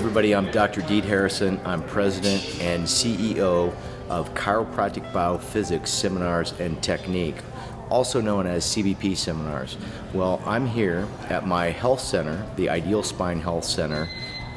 everybody, I'm Dr. Deet Harrison. I'm President and CEO of Chiropractic BioPhysics Seminars and Technique, also known as CBP Seminars. Well, I'm here at my health center, the Ideal Spine Health Center,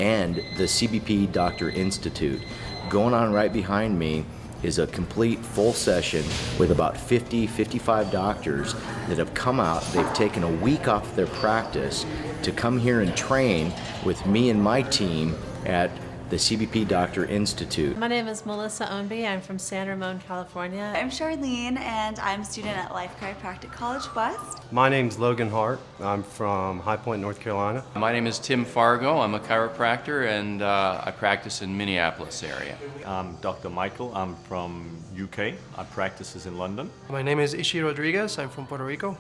and the CBP Doctor Institute. Going on right behind me is a complete full session with about 55 doctors that have come out. They've taken a week off their practice to come here and train with me and my team at the CBP Doctor Institute. My name is Melissa Ownby. I'm from San Ramon, California. I'm Charlene, and I'm a student at Life Chiropractic College West. My name's Logan Hart. I'm from High Point, North Carolina. My name is Tim Fargo. I'm a chiropractor, and I practice in Minneapolis area. I'm Dr. Michael. I'm from UK. I practice in London. My name is Ishi Rodriguez. I'm from Puerto Rico.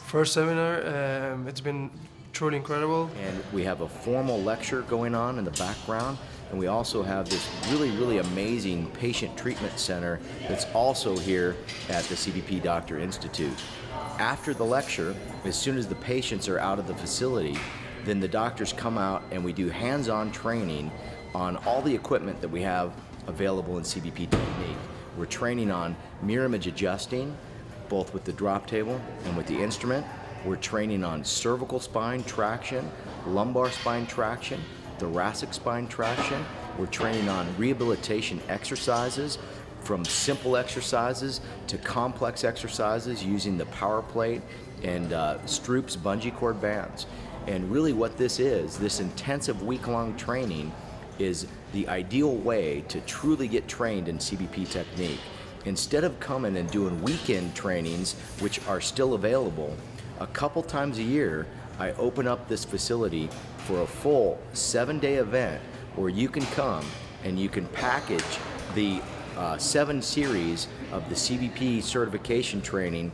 First seminar, it's been truly incredible. And we have a formal lecture going on in the background, and we also have this really amazing patient treatment center that's also here at the CBP Doctor Institute. After the lecture, as soon as the patients are out of the facility, then the doctors come out and we do hands-on training on all the equipment that we have available in CBP Technique. We're training on mirror image adjusting, both with the drop table and with the instrument. We're training on cervical spine traction, lumbar spine traction, thoracic spine traction. We're training on rehabilitation exercises, from simple exercises to complex exercises using the power plate and Stroop's bungee cord bands. And really what this is, this intensive week-long training, is the ideal way to truly get trained in CBP technique. Instead of coming and doing weekend trainings, which are still available, a couple times a year, I open up this facility for a full 7-day event where you can come and you can package the 7 series of the CBP certification training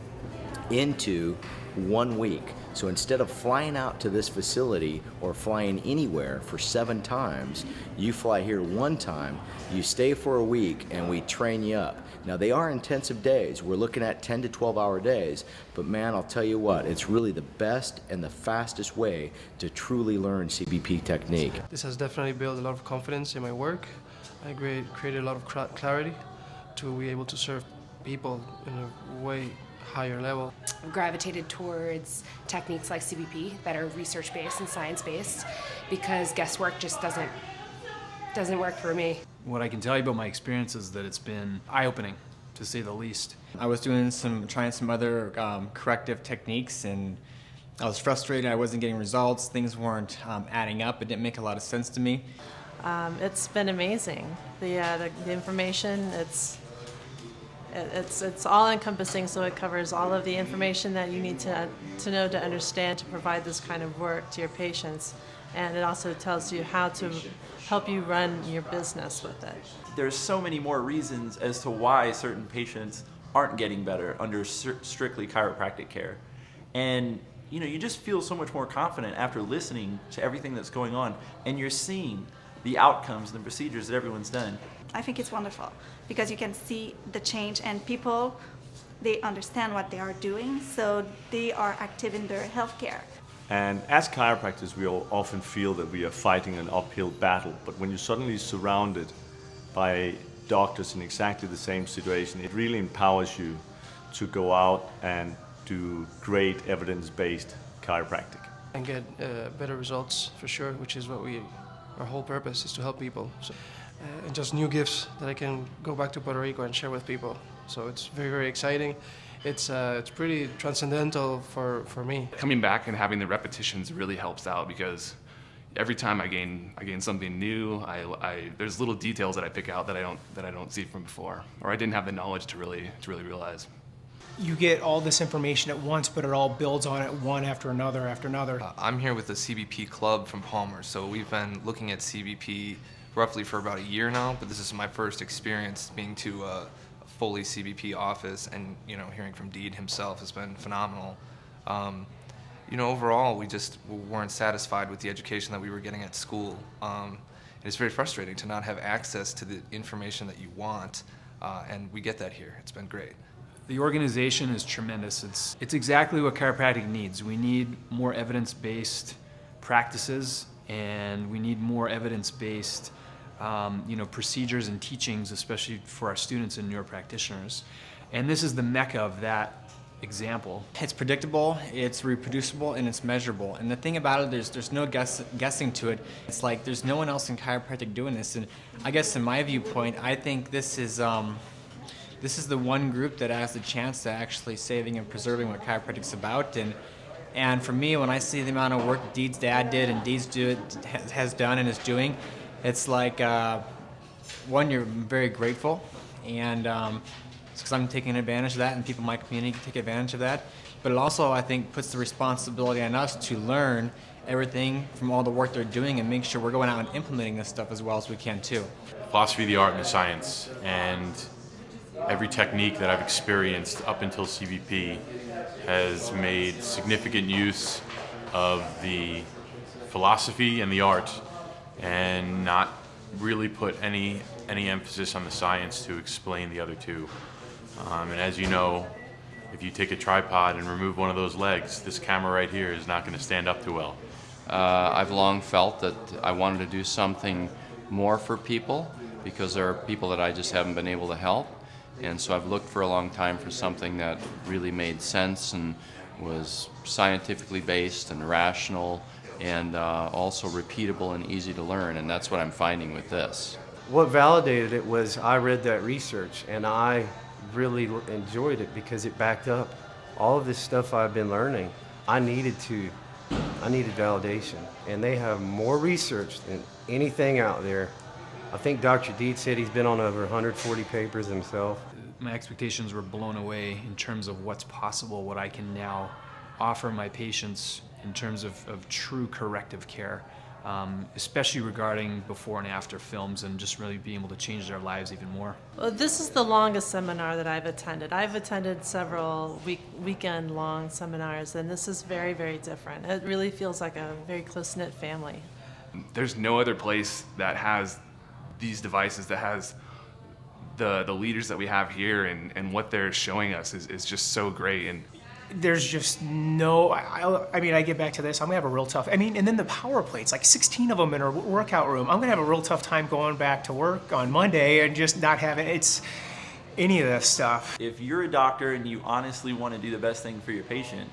into 1 week. So instead of flying out to this facility or flying anywhere for 7 times, you fly here 1 time, you stay for a week, and we train you up. Now they are intensive days. We're looking at 10 to 12-hour days, but man, I'll tell you what, it's really the best and the fastest way to truly learn CBP technique. This has definitely built a lot of confidence in my work. I created a lot of clarity to be able to serve people in a way higher level. I've gravitated towards techniques like CBP that are research-based and science-based because guesswork just doesn't work for me. What I can tell you about my experience is that it's been eye-opening, to say the least. I was trying some other corrective techniques, and I was frustrated. I wasn't getting results. Things weren't adding up. It didn't make a lot of sense to me. It's been amazing. The information, it's all-encompassing, so it covers all of the information that you need to know to understand to provide this kind of work to your patients. And it also tells you how to help you run your business with it. There's so many more reasons as to why certain patients aren't getting better under strictly chiropractic care. And you just feel so much more confident after listening to everything that's going on, and you're seeing the outcomes and the procedures that everyone's done. I think it's wonderful because you can see the change, and people, they understand what they are doing, so they are active in their healthcare. And as chiropractors, we all often feel that we are fighting an uphill battle, but when you're suddenly surrounded by doctors in exactly the same situation, it really empowers you to go out and do great evidence-based chiropractic. And get better results for sure, which is what our whole purpose is to help people. So, and just new gifts that I can go back to Puerto Rico and share with people. So it's very exciting. It's pretty transcendental for me. Coming back and having the repetitions really helps out because every time I gain something new. There's little details that I pick out that I don't see from before, or I didn't have the knowledge to really realize. You get all this information at once, but it all builds on it one after another after another. I'm here with the CBP Club from Palmer, so we've been looking at CBP roughly for about a year now, but this is my first experience being to a fully CBP office, and hearing from Deed himself has been phenomenal. Overall, we just weren't satisfied with the education that we were getting at school. It's very frustrating to not have access to the information that you want, and we get that here. It's been great. The organization is tremendous. It's exactly what chiropractic needs. We need more evidence-based practices and we need more evidence-based procedures and teachings, especially for our students and neuropractitioners. And this is the mecca of that example. It's predictable, it's reproducible, and it's measurable. And the thing about it, there's no guessing to it. It's like there's no one else in chiropractic doing this. And I guess in my viewpoint, I think this is the one group that has the chance to actually saving and preserving what chiropractic's about. And for me, when I see the amount of work Deed's dad did and Deed's has done and is doing, it's like, one, you're very grateful, and it's because I'm taking advantage of that, and people in my community can take advantage of that. But it also, I think, puts the responsibility on us to learn everything from all the work they're doing and make sure we're going out and implementing this stuff as well as we can too. Philosophy of the art and the science, and every technique that I've experienced up until CBP has made significant use of the philosophy and the art, and not really put any emphasis on the science to explain the other two. And as you know, if you take a tripod and remove one of those legs, this camera right here is not going to stand up too well. I've long felt that I wanted to do something more for people, because there are people that I just haven't been able to help. And so I've looked for a long time for something that really made sense and was scientifically based and rational, and also repeatable and easy to learn, and that's what I'm finding with this. What validated it was I read that research, and I really enjoyed it because it backed up all of this stuff I've been learning. I needed validation, and they have more research than anything out there. I think Dr. Deed said he's been on over 140 papers himself. My expectations were blown away in terms of what's possible, what I can now offer my patients in terms of true corrective care, especially regarding before and after films, and just really being able to change their lives even more. Well, this is the longest seminar that I've attended. I've attended several weekend-long seminars, and this is very, very different. It really feels like a very close-knit family. There's no other place that has these devices, that has the leaders that we have here, and what they're showing us is just so great. And there's just no, I mean, I get back to this, I'm gonna have a real tough, and then the power plates, like 16 of them in a workout room, I'm gonna have a real tough time going back to work on Monday and just not having, any of this stuff. If you're a doctor and you honestly want to do the best thing for your patient,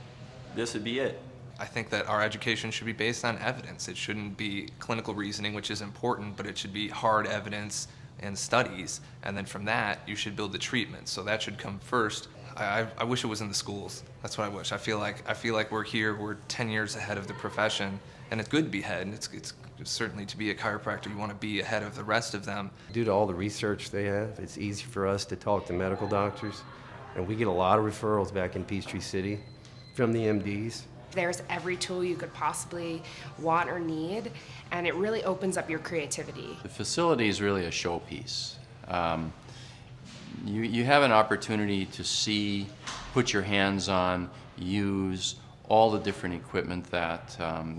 this would be it. I think that our education should be based on evidence. It shouldn't be clinical reasoning, which is important, but it should be hard evidence and studies, and then from that you should build the treatment. So that should come first. I wish it was in the schools. That's what I wish. I feel like we're here. We're 10 years ahead of the profession, and it's good to be ahead. And it's certainly, to be a chiropractor, you want to be ahead of the rest of them. Due to all the research they have, it's easy for us to talk to medical doctors, and we get a lot of referrals back in Peachtree City from the MDs. There's every tool you could possibly want or need, and it really opens up your creativity. The facility is really a showpiece. You have an opportunity to see, put your hands on, use all the different equipment that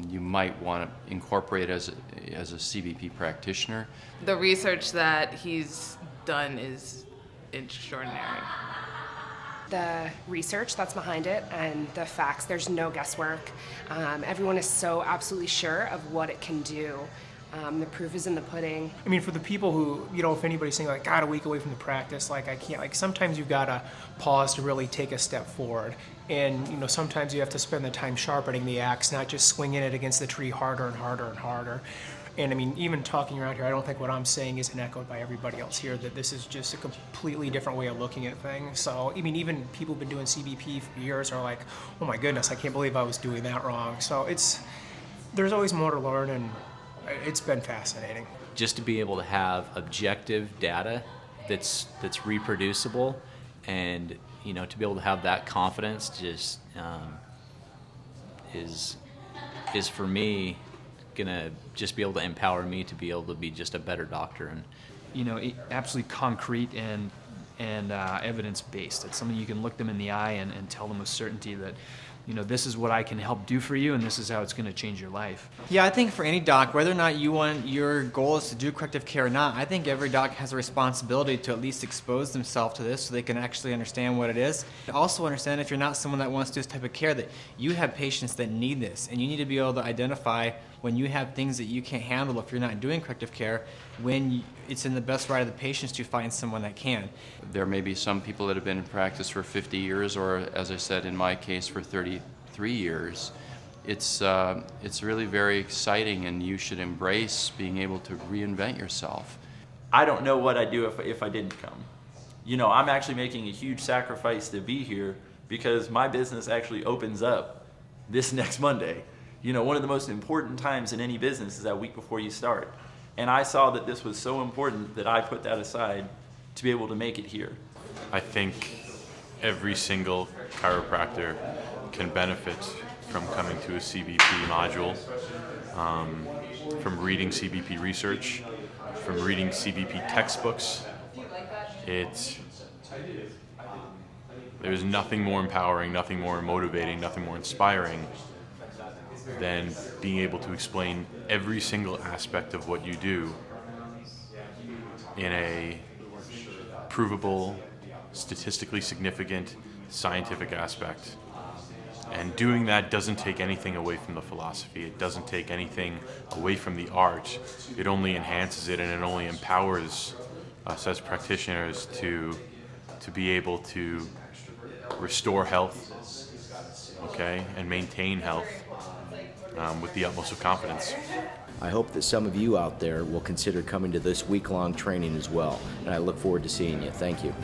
you might want to incorporate as a CBP practitioner. The research that he's done is extraordinary. The research that's behind it and the facts, there's no guesswork. Everyone is so absolutely sure of what it can do. The proof is in the pudding. I mean, for the people who, if anybody's saying like, God, a week away from the practice, like I can't, like sometimes you've got to pause to really take a step forward. And, sometimes you have to spend the time sharpening the axe, not just swinging it against the tree harder and harder and harder. And I mean, even talking around here, I don't think what I'm saying isn't echoed by everybody else here, that this is just a completely different way of looking at things. So, I mean, even people who've been doing CBP for years are like, oh my goodness, I can't believe I was doing that wrong. So there's always more to learn, and it's been fascinating. Just to be able to have objective data that's reproducible, and to be able to have that confidence just is for me gonna just be able to empower me to be able to be just a better doctor. And absolutely concrete and evidence-based. It's something you can look them in the eye and tell them with certainty that this is what I can help do for you, and this is how it's going to change your life. Yeah, I think for any doc, whether or not your goal is to do corrective care or not, I think every doc has a responsibility to at least expose themselves to this so they can actually understand what it is. Also understand, if you're not someone that wants to do this type of care, that you have patients that need this, and you need to be able to identify when you have things that you can't handle if you're not doing corrective care, when it's in the best right of the patients to find someone that can. There may be some people that have been in practice for 50 years, or as I said, in my case, for 33 years. It's really very exciting, and you should embrace being able to reinvent yourself. I don't know what I'd do if I didn't come. I'm actually making a huge sacrifice to be here because my business actually opens up this next Monday. One of the most important times in any business is that week before you start. And I saw that this was so important that I put that aside to be able to make it here. I think every single chiropractor can benefit from coming to a CBP module, from reading CBP research, from reading CBP textbooks. There's nothing more empowering, nothing more motivating, nothing more inspiring than being able to explain every single aspect of what you do in a provable, statistically significant, scientific aspect. And doing that doesn't take anything away from the philosophy. It doesn't take anything away from the art. It only enhances it, and it only empowers us as practitioners to be able to restore health, okay, and maintain health with the utmost of confidence. I hope that some of you out there will consider coming to this week-long training as well, and I look forward to seeing you. Thank you.